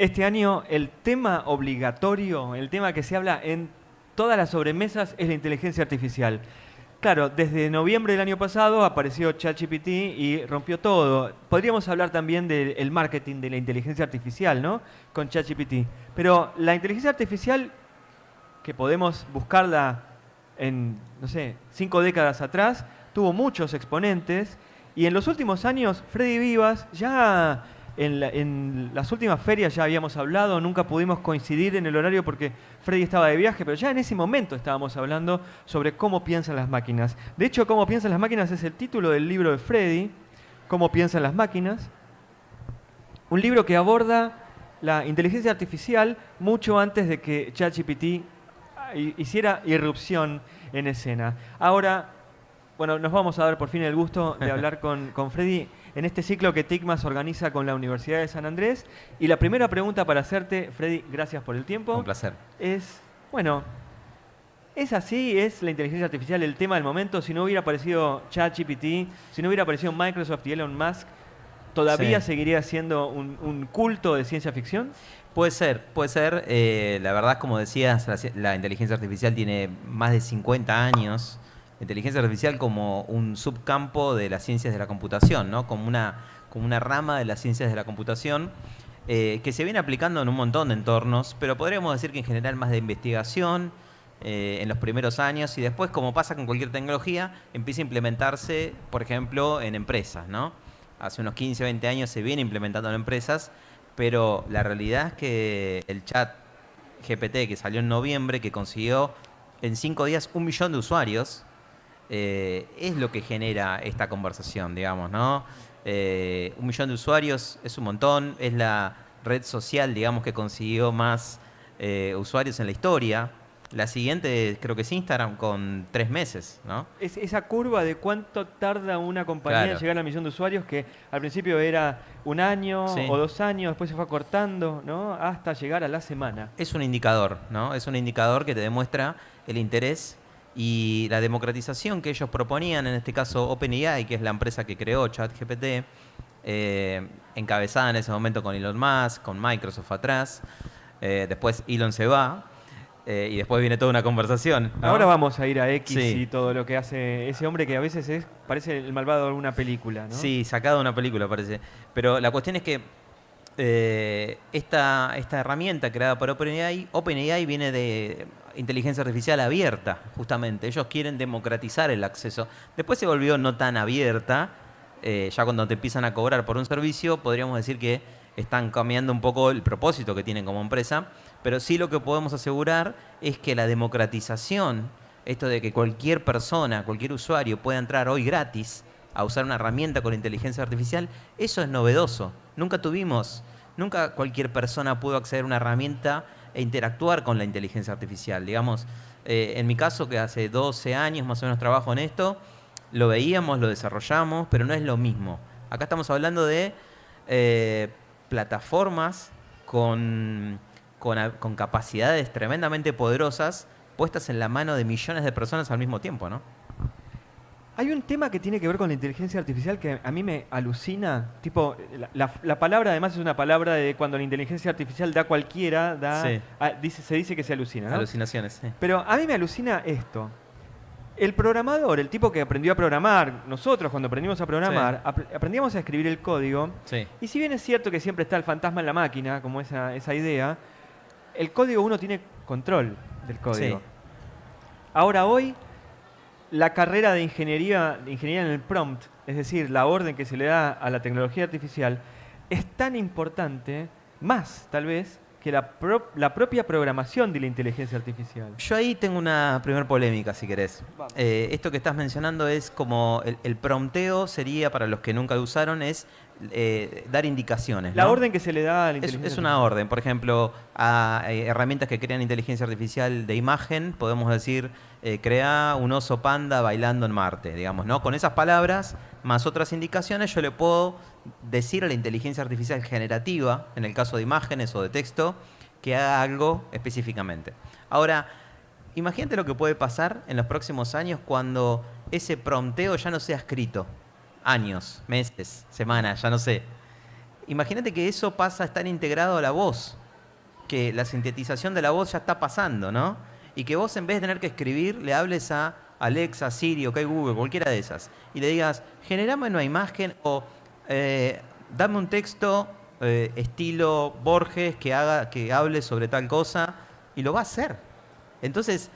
Este año el tema obligatorio, el tema que se habla en todas las sobremesas es la inteligencia artificial. Claro, desde noviembre del año pasado apareció ChatGPT y rompió todo. Podríamos hablar también del marketing de la inteligencia artificial, ¿no? Con ChatGPT. Pero la inteligencia artificial, que podemos buscarla en, no sé, 5 décadas atrás, tuvo muchos exponentes. Y en los últimos años, Freddy Vivas, ya en las últimas ferias ya habíamos hablado, nunca pudimos coincidir en el horario porque Freddy estaba de viaje, pero ya en ese momento estábamos hablando sobre cómo piensan las máquinas. De hecho, Cómo piensan las máquinas es el título del libro de Freddy, Cómo piensan las máquinas. Un libro que aborda la inteligencia artificial mucho antes de que ChatGPT hiciera irrupción en escena. Ahora, bueno, nos vamos a dar por fin el gusto de hablar con Freddy en este ciclo que TICMAS organiza con la Universidad de San Andrés. Y la primera pregunta para hacerte, Freddy, gracias por el tiempo. Un placer. Es, bueno, ¿es así? ¿Es la inteligencia artificial el tema del momento? Si no hubiera aparecido ChatGPT, si no hubiera aparecido Microsoft y Elon Musk, ¿todavía Sí. seguiría siendo un culto de ciencia ficción? Puede ser, puede ser. La verdad, como decías, la inteligencia artificial tiene más de 50 años. La inteligencia artificial como un subcampo de las ciencias de la computación, ¿no? Como una rama de las ciencias de la computación que se viene aplicando en un montón de entornos, pero podríamos decir que en general más de investigación en los primeros años y después, como pasa con cualquier tecnología, empieza a implementarse, por ejemplo, en empresas, ¿no? Hace unos 15 o 20 años se viene implementando en empresas, pero la realidad es que el chat GPT que salió en noviembre, que consiguió en 5 días 1 millón de usuarios, es lo que genera esta conversación, digamos, ¿no? 1 millón de usuarios es un montón, es la red social, digamos, que consiguió más usuarios en la historia. La siguiente creo que es Instagram con 3 meses, ¿no? Esa curva de cuánto tarda una compañía en Claro. llegar a 1 millón de usuarios, que al principio era 1 año Sí. o 2 años, después se fue acortando, ¿no? Hasta llegar a la semana. Es un indicador, ¿no? Es un indicador que te demuestra el interés y la democratización que ellos proponían, en este caso OpenAI, que es la empresa que creó ChatGPT, encabezada en ese momento con Elon Musk, con Microsoft atrás. Después Elon se va y después viene toda una conversación, ¿no? Ahora vamos a ir a X Sí. y todo lo que hace ese hombre que a veces parece el malvado de alguna película, ¿no? Sí, sacado de una película parece. Pero la cuestión es que esta herramienta creada por OpenAI viene de inteligencia artificial abierta, justamente. Ellos quieren democratizar el acceso. Después se volvió no tan abierta. Ya cuando te empiezan a cobrar por un servicio, podríamos decir que están cambiando un poco el propósito que tienen como empresa. Pero sí lo que podemos asegurar es que la democratización, esto de que cualquier persona, cualquier usuario pueda entrar hoy gratis a usar una herramienta con inteligencia artificial, eso es novedoso. Nunca cualquier persona pudo acceder a una herramienta e interactuar con la inteligencia artificial. Digamos, en mi caso, que hace 12 años más o menos trabajo en esto, lo veíamos, lo desarrollamos, pero no es lo mismo. Acá estamos hablando de plataformas con capacidades tremendamente poderosas puestas en la mano de millones de personas al mismo tiempo, ¿no? Hay un tema que tiene que ver con la inteligencia artificial que a mí me alucina. Tipo, la palabra además es una palabra de cuando la inteligencia artificial da cualquiera, Sí. se dice que se alucina, ¿no? Alucinaciones, sí. Pero a mí me alucina esto. El programador, el tipo que aprendió a programar, nosotros cuando aprendimos a programar, aprendíamos a escribir el código. Sí. Y si bien es cierto que siempre está el fantasma en la máquina, como esa idea, el código uno tiene control del código. Sí. Ahora hoy, la carrera de ingeniería en el prompt, es decir, la orden que se le da a la tecnología artificial, es tan importante, más tal vez, que la propia programación de la inteligencia artificial. Yo ahí tengo una primer polémica, si querés. Vamos. Esto que estás mencionando es como el prompteo sería, para los que nunca lo usaron, es dar indicaciones, La ¿no? orden que se le da a la Es inteligencia una orden. Por ejemplo, a herramientas que crean inteligencia artificial de imagen, podemos decir, crea un oso panda bailando en Marte, digamos, ¿no? Con esas palabras, más otras indicaciones, yo le puedo decir a la inteligencia artificial generativa, en el caso de imágenes o de texto, que haga algo específicamente. Ahora, imagínate lo que puede pasar en los próximos años cuando ese prompteo ya no sea escrito. Años, meses, semanas, ya no sé. Imagínate que eso pasa a estar integrado a la voz, que la sintetización de la voz ya está pasando, ¿no? Y que vos en vez de tener que escribir, le hables a Alexa, Siri, OK Google, cualquiera de esas, y le digas, generame una imagen o dame un texto estilo Borges que hable sobre tal cosa, y lo va a hacer. Entonces,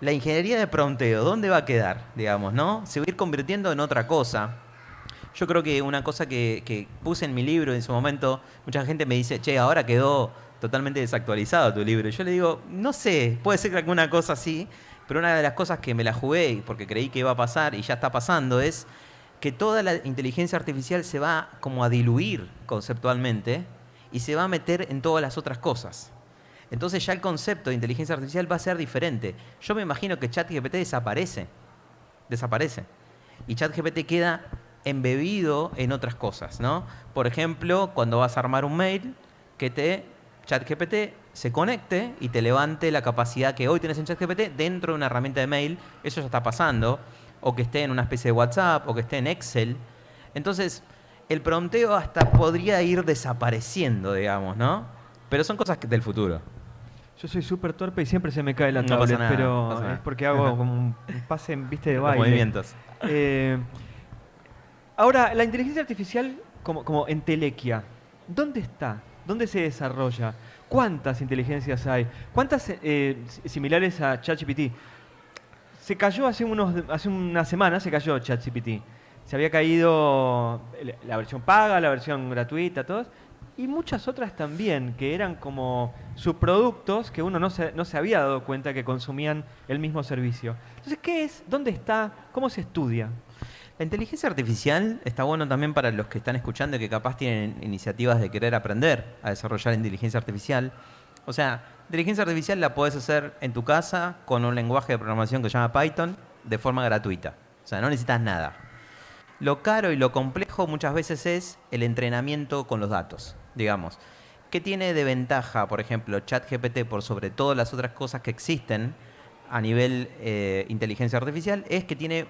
la ingeniería de prompteo, ¿dónde va a quedar? Digamos, ¿no? Se va a ir convirtiendo en otra cosa. Yo creo que una cosa que puse en mi libro en su momento, mucha gente me dice, che, ahora quedó totalmente desactualizado tu libro. Y yo le digo, no sé, puede ser que alguna cosa así, pero una de las cosas que me la jugué porque creí que iba a pasar y ya está pasando es que toda la inteligencia artificial se va como a diluir conceptualmente y se va a meter en todas las otras cosas. Entonces ya el concepto de inteligencia artificial va a ser diferente. Yo me imagino que ChatGPT desaparece. Y ChatGPT queda embebido en otras cosas, ¿no? Por ejemplo, cuando vas a armar un mail, que ChatGPT se conecte y te levante la capacidad que hoy tienes en ChatGPT dentro de una herramienta de mail. Eso ya está pasando. O que esté en una especie de WhatsApp, o que esté en Excel. Entonces, el prompteo hasta podría ir desapareciendo, digamos, ¿no? Pero son cosas del futuro. Yo soy súper torpe y siempre se me cae la No tablet, pasa nada, pero pasa nada. es porque hago como un pase, viste, de Los baile. movimientos. Ahora, la inteligencia artificial como entelequia, ¿dónde está? ¿Dónde se desarrolla? ¿Cuántas inteligencias hay? ¿Cuántas similares a ChatGPT? Se cayó hace unas semanas, se cayó ChatGPT. Se había caído la versión paga, la versión gratuita, todos. Y muchas otras también, que eran como subproductos que uno no se había dado cuenta que consumían el mismo servicio. Entonces, ¿qué es? ¿Dónde está? ¿Cómo se estudia? La inteligencia artificial está bueno también para los que están escuchando y que capaz tienen iniciativas de querer aprender a desarrollar inteligencia artificial. O sea, inteligencia artificial la podés hacer en tu casa con un lenguaje de programación que se llama Python de forma gratuita. O sea, no necesitas nada. Lo caro y lo complejo muchas veces es el entrenamiento con los datos, digamos. ¿Qué tiene de ventaja, por ejemplo, ChatGPT por sobre todas las otras cosas que existen a nivel inteligencia artificial? Es que tiene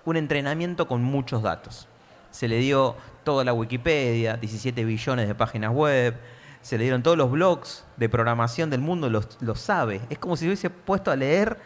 un entrenamiento con muchos datos. Se le dio toda la Wikipedia, 17 billones de páginas web, se le dieron todos los blogs de programación del mundo, los sabe. Es como si hubiese puesto a leer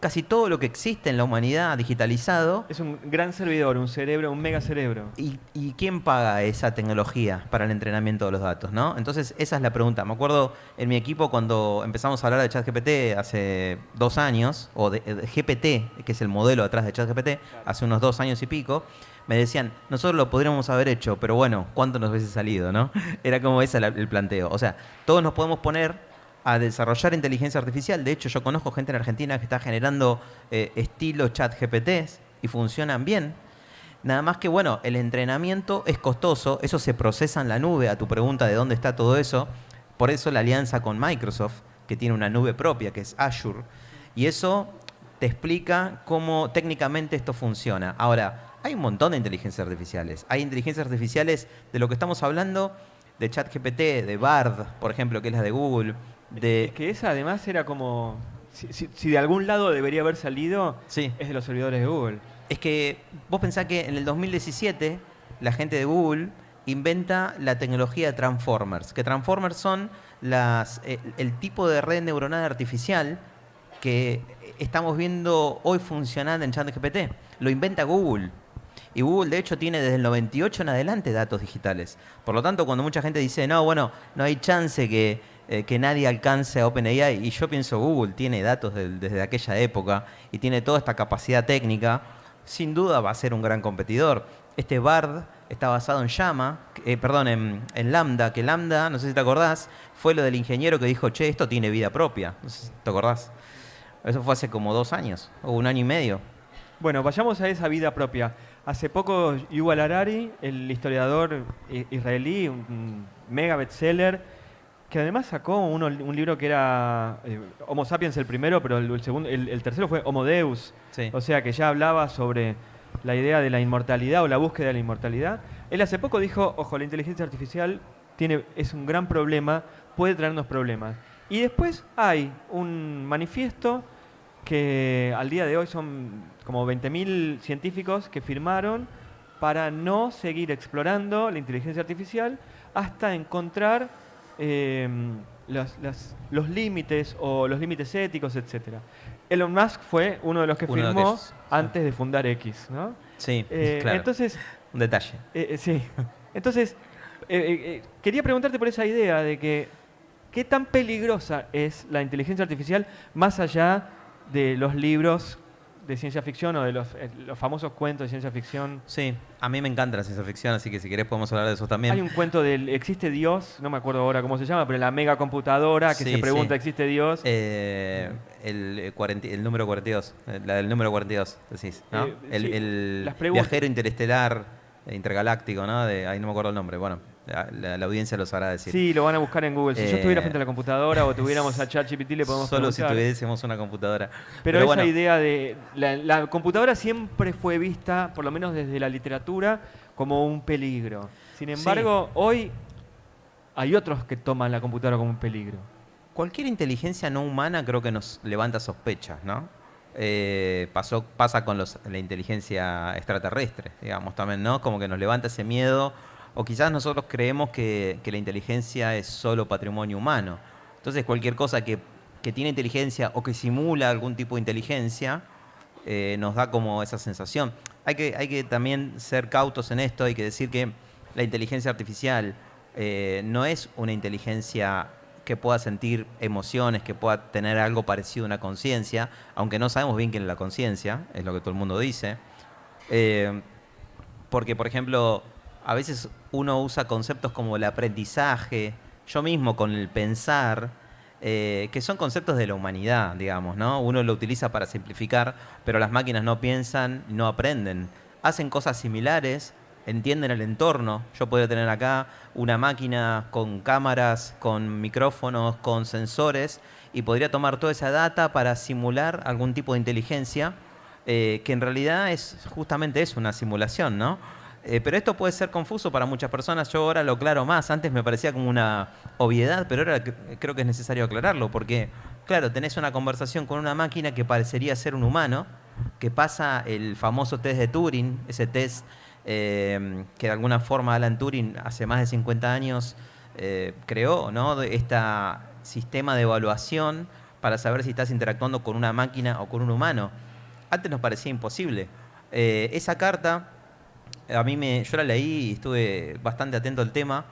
casi todo lo que existe en la humanidad digitalizado. Es un gran servidor, un cerebro, un mega cerebro. ¿Y quién paga esa tecnología para el entrenamiento de los datos, ¿no? Entonces, esa es la pregunta. Me acuerdo en mi equipo cuando empezamos a hablar de ChatGPT hace 2 años, o de GPT, que es el modelo atrás de ChatGPT, hace unos 2 años y pico, me decían, nosotros lo podríamos haber hecho, pero bueno, ¿cuánto nos hubiese salido, no? Era como ese el planteo. O sea, todos nos podemos poner a desarrollar inteligencia artificial. De hecho, yo conozco gente en Argentina que está generando estilo ChatGPTs y funcionan bien. Nada más que, bueno, el entrenamiento es costoso, eso se procesa en la nube, a tu pregunta de dónde está todo eso. Por eso la alianza con Microsoft, que tiene una nube propia, que es Azure. Y eso te explica cómo técnicamente esto funciona. Ahora, hay un montón de inteligencias artificiales. Hay inteligencias artificiales de lo que estamos hablando, de ChatGPT, de Bard, por ejemplo, que es la de Google. Es que esa además era como... Si de algún lado debería haber salido, Sí. es de los servidores de Google. Es que vos pensás que en el 2017 la gente de Google inventa la tecnología de Transformers. Que Transformers son el tipo de red neuronal artificial que estamos viendo hoy funcionando en ChatGPT. Lo inventa Google. Y Google, de hecho, tiene desde el 98 en adelante datos digitales. Por lo tanto, cuando mucha gente dice, no, bueno, no hay chance que nadie alcance a OpenAI, y yo pienso, Google tiene datos desde aquella época y tiene toda esta capacidad técnica, sin duda va a ser un gran competidor. Este Bard está basado en Lambda, que Lambda, no sé si te acordás, fue lo del ingeniero que dijo, che, esto tiene vida propia. No sé si te acordás. Eso fue hace como 2 años, o 1 año y medio. Bueno, vayamos a esa vida propia. Hace poco Yuval Harari, el historiador israelí, un mega bestseller, que además sacó un libro que era Homo Sapiens el primero, pero el tercero fue Homo Deus. Sí. O sea, que ya hablaba sobre la idea de la inmortalidad o la búsqueda de la inmortalidad. Él hace poco dijo, ojo, la inteligencia artificial es un gran problema, puede traernos problemas. Y después hay un manifiesto que al día de hoy son como 20.000 científicos que firmaron para no seguir explorando la inteligencia artificial hasta encontrar los límites o los límites éticos, etcétera. Elon Musk fue uno de los que Uno de firmó aquellos, sí. antes de fundar X, ¿no? Sí, claro. Entonces, Un detalle. sí. Entonces, quería preguntarte por esa idea de que qué tan peligrosa es la inteligencia artificial más allá de los libros de ciencia ficción o de los famosos cuentos de ciencia ficción. Sí, a mí me encanta la ciencia ficción, así que si querés podemos hablar de eso también. Hay un cuento del existe Dios, no me acuerdo ahora cómo se llama, pero la mega computadora que Sí, se pregunta, sí. ¿existe Dios? El número 42, la del número 42, decís, ¿no? Sí, El las preguntas. viajero interestelar, intergaláctico, ¿no? Ahí no me acuerdo el nombre. Bueno, la audiencia lo sabrá decir. Sí, lo van a buscar en Google. Si yo estuviera frente a la computadora o tuviéramos a ChatGPT le podemos Solo preguntar. si tuviésemos una computadora. Pero esa bueno, idea de... La computadora siempre fue vista, por lo menos desde la literatura, como un peligro. Sin embargo, hoy hay otros que toman la computadora como un peligro. cualquier inteligencia no humana creo que nos levanta sospechas, ¿no? Pasa con la inteligencia extraterrestre, digamos, también, ¿no? Como que nos levanta ese miedo, o quizás nosotros creemos que la inteligencia es solo patrimonio humano. Entonces cualquier cosa que tiene inteligencia o que simula algún tipo de inteligencia, nos da como esa sensación. Hay que también ser cautos en esto, hay que decir que la inteligencia artificial no es una inteligencia que pueda sentir emociones, que pueda tener algo parecido a una conciencia, aunque no sabemos bien qué es la conciencia, es lo que todo el mundo dice. Porque, por ejemplo, a veces uno usa conceptos como el aprendizaje, yo mismo con el pensar, que son conceptos de la humanidad, digamos, ¿no? Uno lo utiliza para simplificar, pero las máquinas no piensan, no aprenden. Hacen cosas similares, entienden el entorno. Yo podría tener acá una máquina con cámaras, con micrófonos, con sensores, y podría tomar toda esa data para simular algún tipo de inteligencia, que en realidad justamente es una simulación, ¿no? Pero esto puede ser confuso para muchas personas. Yo ahora lo aclaro más. Antes me parecía como una obviedad, pero ahora creo que es necesario aclararlo, porque, claro, tenés una conversación con una máquina que parecería ser un humano, que pasa el famoso test de Turing, ese test que de alguna forma Alan Turing hace más de 50 años creó, ¿no? Este sistema de evaluación para saber si estás interactuando con una máquina o con un humano. Antes nos parecía imposible. Esa carta, yo la leí y estuve bastante atento al tema.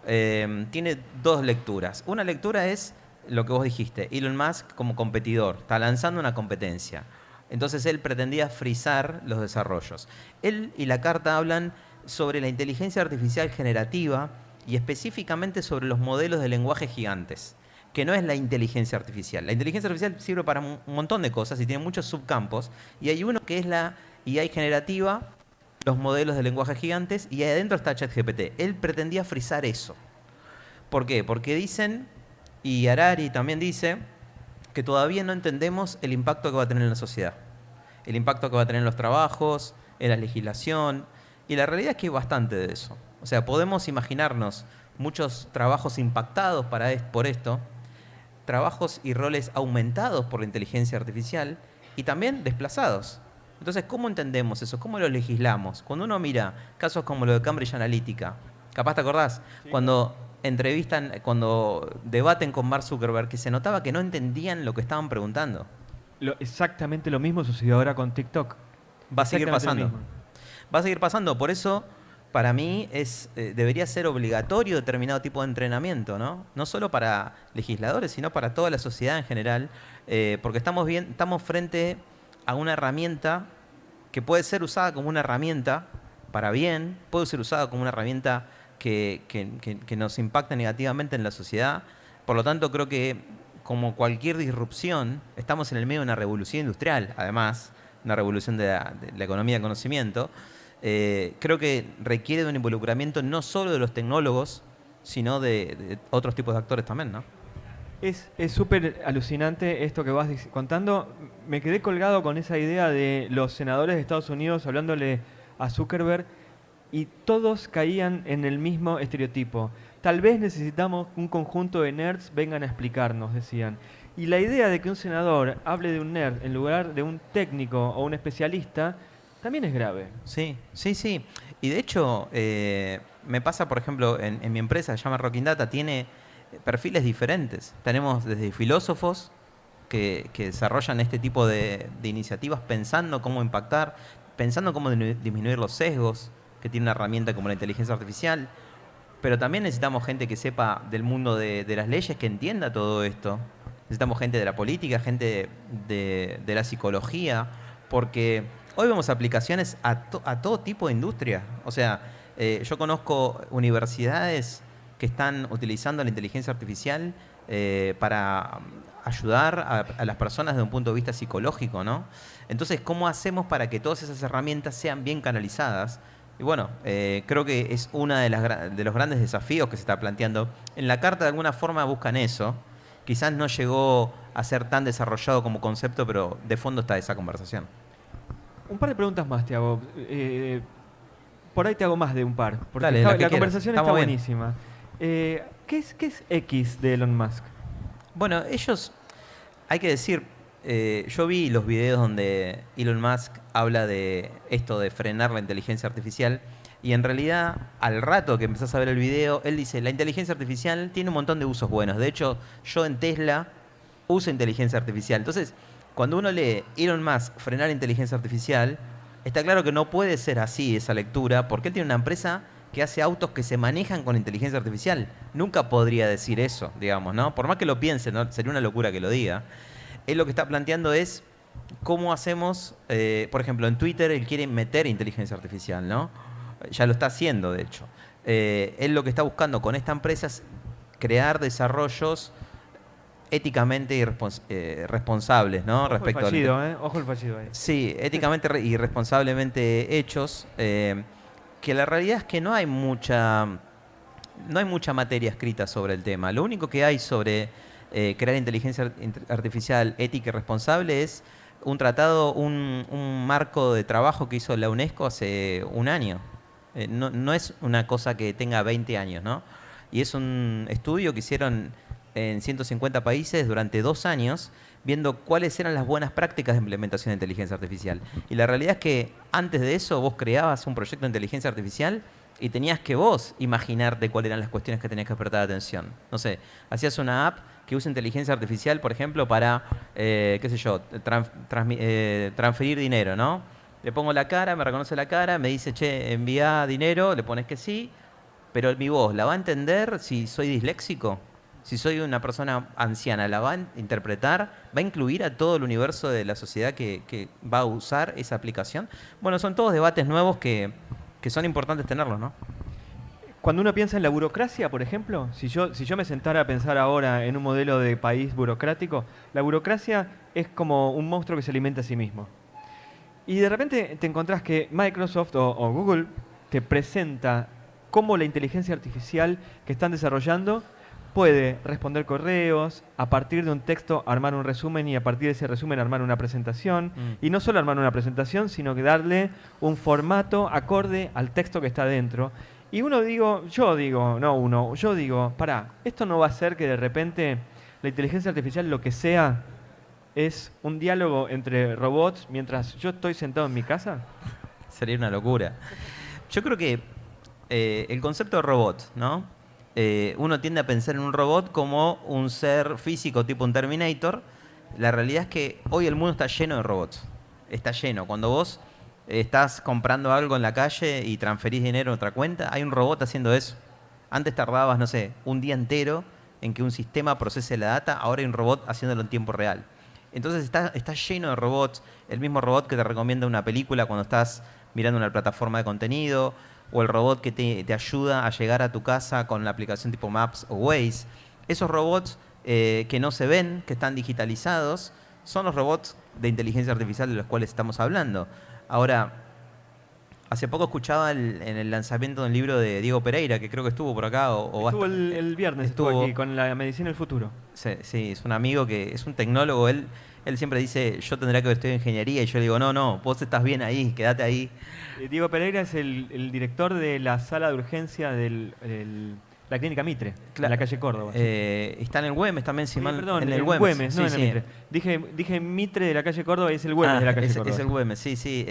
Tiene dos lecturas. Una lectura es lo que vos dijiste, Elon Musk como competidor, está lanzando una competencia. Entonces él pretendía frizar los desarrollos. Él y la carta hablan sobre la inteligencia artificial generativa y específicamente sobre los modelos de lenguaje gigantes, que no es la inteligencia artificial. La inteligencia artificial sirve para un montón de cosas y tiene muchos subcampos, y hay uno que es la IA generativa, los modelos de lenguaje gigantes, y ahí adentro está ChatGPT. Él pretendía frizar eso. ¿Por qué? Porque dicen, y Harari también dice, que todavía no entendemos el impacto que va a tener en la sociedad, el impacto que va a tener en los trabajos, en la legislación, y la realidad es que hay bastante de eso. O sea, podemos imaginarnos muchos trabajos impactados por esto, trabajos y roles aumentados por la inteligencia artificial y también desplazados. Entonces, ¿cómo entendemos eso? ¿Cómo lo legislamos? Cuando uno mira casos como lo de Cambridge Analytica, capaz te acordás, sí, cuando debaten con Mark Zuckerberg, que se notaba que no entendían lo que estaban preguntando. Exactamente lo mismo sucedió ahora con TikTok. Va a seguir pasando. Va a seguir pasando. Por eso, para mí, debería ser obligatorio determinado tipo de entrenamiento, ¿no? No solo para legisladores, sino para toda la sociedad en general, porque estamos frente a una herramienta que puede ser usada como una herramienta para bien, puede ser usada como una herramienta que nos impacta negativamente en la sociedad. Por lo tanto, creo que como cualquier disrupción, estamos en el medio de una revolución industrial, además, una revolución de la economía del conocimiento. Creo que requiere de un involucramiento no solo de los tecnólogos, sino de otros tipos de actores también, ¿no? Es súper alucinante esto que vas contando. Me quedé colgado con esa idea de los senadores de Estados Unidos hablándole a Zuckerberg y todos caían en el mismo estereotipo. Tal vez necesitamos un conjunto de nerds vengan a explicarnos, decían. Y la idea de que un senador hable de un nerd en lugar de un técnico o un especialista también es grave. Sí, sí, sí. Y de hecho, me pasa, por ejemplo, en mi empresa, se llama Rocking Data, tiene perfiles diferentes. Tenemos desde filósofos que desarrollan este tipo de iniciativas pensando cómo impactar, pensando cómo disminuir los sesgos que tiene una herramienta como la inteligencia artificial. Pero también necesitamos gente que sepa del mundo de las leyes, que entienda todo esto. Necesitamos gente de la política, gente de la psicología, porque hoy vemos aplicaciones a todo tipo de industria. O sea, yo conozco universidades que están utilizando la inteligencia artificial para ayudar a las personas desde un punto de vista psicológico, ¿no? Entonces, ¿cómo hacemos para que todas esas herramientas sean bien canalizadas? Y bueno, creo que es uno de los grandes desafíos que se está planteando. En la carta de alguna forma buscan eso. Quizás no llegó a ser tan desarrollado como concepto, pero de fondo está esa conversación. Un par de preguntas más te hago. Por ahí te hago más de un par, porque Dale, la la conversación está Estamos bien. buenísima. ¿Qué es X de Elon Musk? Bueno, ellos, hay que decir, yo vi los videos donde Elon Musk habla de esto de frenar la inteligencia artificial y en realidad al rato que empezás a ver el video, él dice, la inteligencia artificial tiene un montón de usos buenos. De hecho, yo en Tesla uso inteligencia artificial. Entonces, cuando uno lee Elon Musk frenar la inteligencia artificial, está claro que no puede ser así esa lectura porque él tiene una empresa que hace autos que se manejan con inteligencia artificial. Nunca podría decir eso, digamos, ¿no? Por más que lo piense, ¿no? Sería una locura que lo diga. Él lo que está planteando es cómo hacemos, por ejemplo, en Twitter él quiere meter inteligencia artificial, ¿no? Ya lo está haciendo, de hecho. Él lo que está buscando con esta empresa es crear desarrollos éticamente responsables, ¿no? Ojo el Respecto fallido, Ojo el fallido ahí. Sí, éticamente y responsablemente hechos, que la realidad es que no hay mucha materia escrita sobre el tema. Lo único que hay sobre crear inteligencia artificial ética y responsable es un tratado, un marco de trabajo que hizo la UNESCO hace un año. No es una cosa que tenga 20 años, ¿no? Y es un estudio que hicieron en 150 países durante 2 años, viendo cuáles eran las buenas prácticas de implementación de inteligencia artificial. Y la realidad es que antes de eso vos creabas un proyecto de inteligencia artificial y tenías que vos imaginarte cuáles eran las cuestiones que tenías que prestar atención. No sé, hacías una app que usa inteligencia artificial, por ejemplo, para, qué sé yo, transferir dinero, ¿no? Le pongo la cara, me reconoce la cara, me dice, che, envía dinero, le pones que sí, pero mi voz, ¿la va a entender si soy disléxico? Si soy una persona anciana, ¿la va a interpretar? ¿Va a incluir a todo el universo de la sociedad que va a usar esa aplicación? Bueno, son todos debates nuevos que son importantes tenerlos, ¿no? Cuando uno piensa en la burocracia, por ejemplo, si yo me sentara a pensar ahora en un modelo de país burocrático, la burocracia es como un monstruo que se alimenta a sí mismo. Y de repente te encontrás que Microsoft o Google te presenta cómo la inteligencia artificial que están desarrollando puede responder correos, a partir de un texto armar un resumen y a partir de ese resumen armar una presentación. Y no solo armar una presentación, sino que darle un formato acorde al texto que está dentro. Y yo digo, pará, esto no va a ser que de repente la inteligencia artificial lo que sea es un diálogo entre robots mientras yo estoy sentado en mi casa. Sería una locura. Yo creo que el concepto de robot, ¿no? Uno tiende a pensar en un robot como un ser físico tipo un Terminator. La realidad es que hoy el mundo está lleno de robots. Está lleno. Cuando vos estás comprando algo en la calle y transferís dinero a otra cuenta, hay un robot haciendo eso. Antes tardabas, no sé, un día entero en que un sistema procese la data, ahora hay un robot haciéndolo en tiempo real. Entonces está lleno de robots. El mismo robot que te recomienda una película cuando estás mirando una plataforma de contenido, o el robot que te ayuda a llegar a tu casa con la aplicación tipo Maps o Waze. Esos robots que no se ven, que están digitalizados, son los robots de inteligencia artificial de los cuales estamos hablando. Ahora, hace poco escuchaba en el lanzamiento de un libro de Diego Pereira, que creo que estuvo por acá. Estuvo el viernes, estuvo aquí con la medicina del futuro. Sí, es un amigo que es un tecnólogo. Él siempre dice, yo tendría que haber estudiado ingeniería. Y yo le digo, no, vos estás bien ahí, quédate ahí. Diego Pereira es el director de la sala de urgencia del La clínica Mitre, Cla- en la calle Córdoba. está en el Güemes también, si Sí, mal, perdón, en el Güemes, no Sí, en el sí. Mitre. Dije Mitre de la calle Córdoba y es el Güemes de la calle Córdoba. Es el Güemes, sí, sí.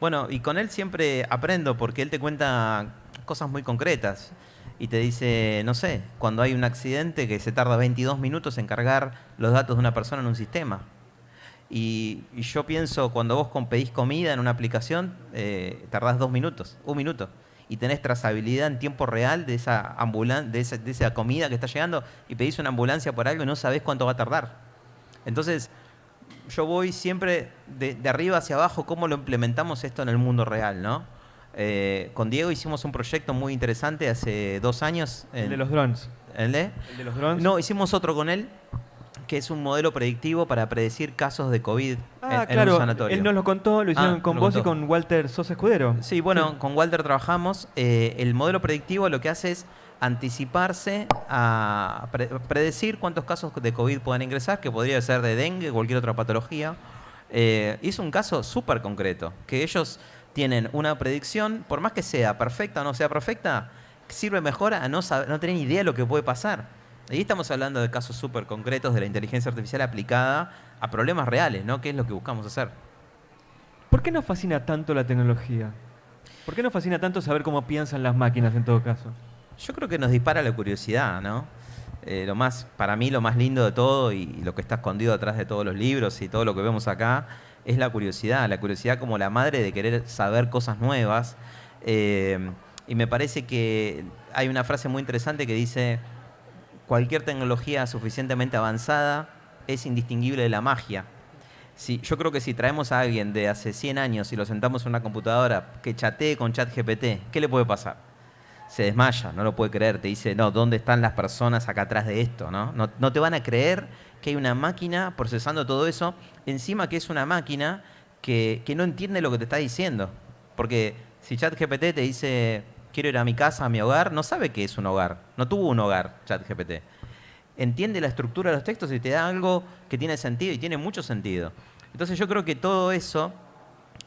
Bueno, y con él siempre aprendo porque él te cuenta cosas muy concretas y te dice, no sé, cuando hay un accidente que se tarda 22 minutos en cargar los datos de una persona en un sistema. Y yo pienso, cuando vos pedís comida en una aplicación, tardás 2 minutos, 1 minuto. Y tenés trazabilidad en tiempo real de de esa comida que está llegando y pedís una ambulancia por algo y no sabés cuánto va a tardar. Entonces, yo voy siempre de arriba hacia abajo, cómo lo implementamos esto en el mundo real, ¿no? Con Diego hicimos un proyecto muy interesante hace 2 años. El de los drones. ¿El de? El de los drones. No, hicimos otro con él, que es un modelo predictivo para predecir casos de COVID en claro, un sanatorio. él nos lo contó, lo hicieron con lo vos y contó. con Walter Sosa Escudero. Sí, bueno, con Walter trabajamos. El modelo predictivo lo que hace es anticiparse a predecir cuántos casos de COVID pueden ingresar, que podría ser de dengue o cualquier otra patología. Hizo un caso súper concreto, que ellos tienen una predicción, por más que sea perfecta o no sea perfecta, sirve mejor a no tener ni idea de lo que puede pasar. Ahí estamos hablando de casos súper concretos de la inteligencia artificial aplicada a problemas reales, ¿no? ¿Qué es lo que buscamos hacer? ¿Por qué nos fascina tanto la tecnología? ¿Por qué nos fascina tanto saber cómo piensan las máquinas en todo caso? Yo creo que nos dispara la curiosidad, ¿no? Para mí lo más lindo de todo y lo que está escondido atrás de todos los libros y todo lo que vemos acá es la curiosidad como la madre de querer saber cosas nuevas. Y me parece que hay una frase muy interesante que dice: cualquier tecnología suficientemente avanzada es indistinguible de la magia. Yo creo que si traemos a alguien de hace 100 años y lo sentamos en una computadora que chatee con ChatGPT, ¿qué le puede pasar? Se desmaya, no lo puede creer, te dice, no, ¿dónde están las personas acá atrás de esto? No te van a creer que hay una máquina procesando todo eso, encima que es una máquina que no entiende lo que te está diciendo. Porque si ChatGPT te dice, quiero ir a mi casa, a mi hogar, no sabe qué es un hogar, no tuvo un hogar ChatGPT. Entiende la estructura de los textos y te da algo que tiene sentido y tiene mucho sentido. Entonces yo creo que todo eso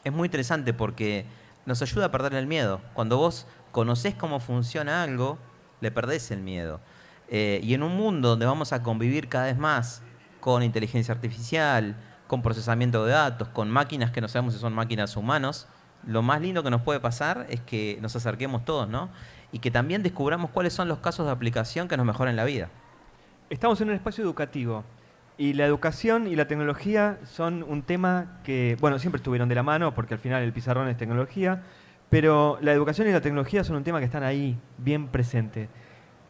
es muy interesante porque nos ayuda a perder el miedo. Cuando vos conocés cómo funciona algo, le perdés el miedo. Y en un mundo donde vamos a convivir cada vez más con inteligencia artificial, con procesamiento de datos, con máquinas que no sabemos si son máquinas o humanos, lo más lindo que nos puede pasar es que nos acerquemos todos, ¿no? Y que también descubramos cuáles son los casos de aplicación que nos mejoran la vida. Estamos en un espacio educativo y la educación y la tecnología son un tema que, bueno, siempre estuvieron de la mano porque al final el pizarrón es tecnología, pero la educación y la tecnología son un tema que están ahí, bien presente.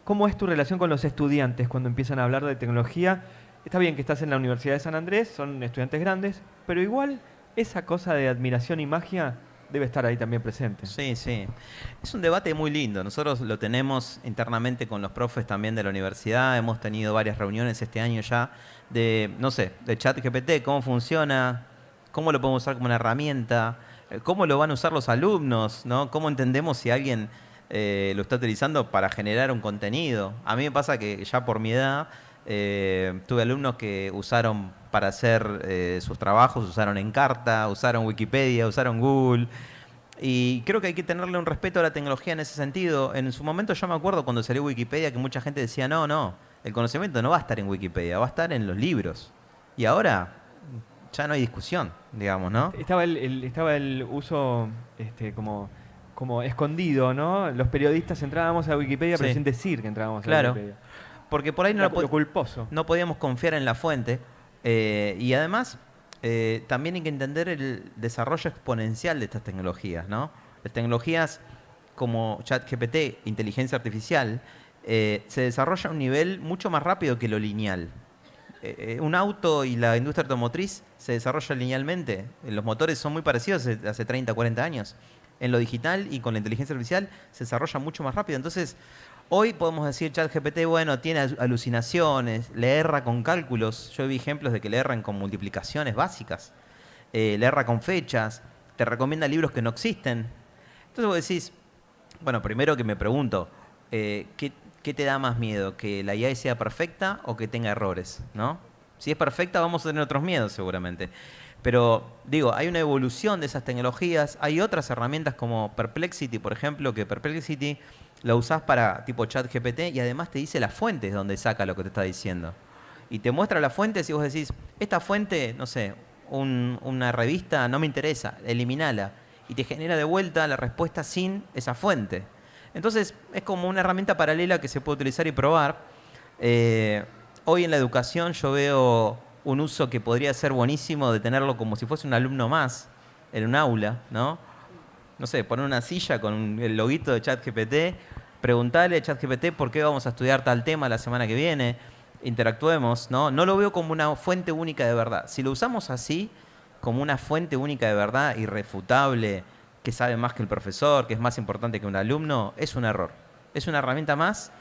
¿Cómo es tu relación con los estudiantes cuando empiezan a hablar de tecnología? Está bien que estás en la Universidad de San Andrés, son estudiantes grandes, pero igual esa cosa de admiración y magia debe estar ahí también presente. Sí, sí. Es un debate muy lindo. Nosotros lo tenemos internamente con los profes también de la universidad. Hemos tenido varias reuniones este año ya de, no sé, de ChatGPT, cómo funciona, cómo lo podemos usar como una herramienta, cómo lo van a usar los alumnos, ¿no? Cómo entendemos si alguien lo está utilizando para generar un contenido. A mí me pasa que ya por mi edad tuve alumnos que usaron para hacer sus trabajos, usaron Encarta, usaron Wikipedia, usaron Google. Y creo que hay que tenerle un respeto a la tecnología en ese sentido. En su momento yo me acuerdo cuando salió Wikipedia que mucha gente decía, no, el conocimiento no va a estar en Wikipedia, va a estar en los libros. Y ahora ya no hay discusión, digamos, ¿no? Estaba el uso como escondido, ¿no? Los periodistas entrábamos a Wikipedia, pero Sí. sin decir que entrábamos Claro. a Wikipedia. Porque por ahí Lo culposo. no podíamos confiar en la fuente. Y además, también hay que entender el desarrollo exponencial de estas tecnologías, ¿no? Las tecnologías como ChatGPT, inteligencia artificial, se desarrolla a un nivel mucho más rápido que lo lineal. Un auto y la industria automotriz se desarrolla linealmente. Los motores son muy parecidos hace 30, 40 años. En lo digital y con la inteligencia artificial se desarrolla mucho más rápido. Entonces, hoy podemos decir ChatGPT, bueno, tiene alucinaciones, le erra con cálculos. Yo vi ejemplos de que le erran con multiplicaciones básicas, le erra con fechas, te recomienda libros que no existen. Entonces vos decís, bueno, primero que me pregunto, ¿qué te da más miedo? ¿Que la IA sea perfecta o que tenga errores? ¿No? Si es perfecta vamos a tener otros miedos seguramente. Pero digo, hay una evolución de esas tecnologías, hay otras herramientas como Perplexity, por ejemplo, que Perplexity lo usás para tipo ChatGPT y además te dice las fuentes donde saca lo que te está diciendo. Y te muestra las fuentes y vos decís, esta fuente, no sé, una revista no me interesa, eliminala. Y te genera de vuelta la respuesta sin esa fuente. Entonces es como una herramienta paralela que se puede utilizar y probar. Hoy en la educación yo veo un uso que podría ser buenísimo de tenerlo como si fuese un alumno más en un aula, ¿no? No sé, poner una silla con el loguito de ChatGPT, preguntarle a ChatGPT por qué vamos a estudiar tal tema la semana que viene, interactuemos, ¿no? No lo veo como una fuente única de verdad. Si lo usamos así, como una fuente única de verdad, irrefutable, que sabe más que el profesor, que es más importante que un alumno, es un error. Es una herramienta más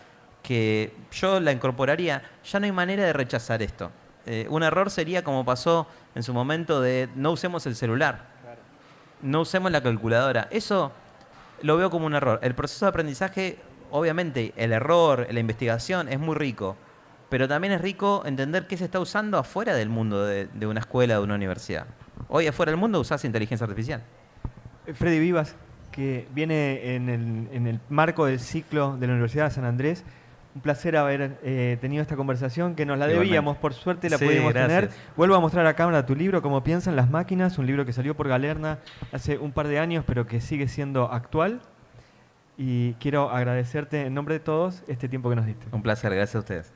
que yo la incorporaría. Ya no hay manera de rechazar esto. Un error sería como pasó en su momento de no usemos el celular, no usemos la calculadora. Eso lo veo como un error. El proceso de aprendizaje, obviamente, el error, la investigación es muy rico, pero también es rico entender qué se está usando afuera del mundo de una escuela, de una universidad. Hoy afuera del mundo usás inteligencia artificial. Freddy Vivas, que viene en el marco del ciclo de la Universidad de San Andrés. Un placer haber tenido esta conversación, que nos la Igualmente. debíamos, por suerte la Sí, pudimos tener. gracias. Vuelvo a mostrar a cámara tu libro, Cómo piensan las máquinas, un libro que salió por Galerna hace un par de años, pero que sigue siendo actual. Y quiero agradecerte en nombre de todos este tiempo que nos diste. Un placer, gracias a ustedes.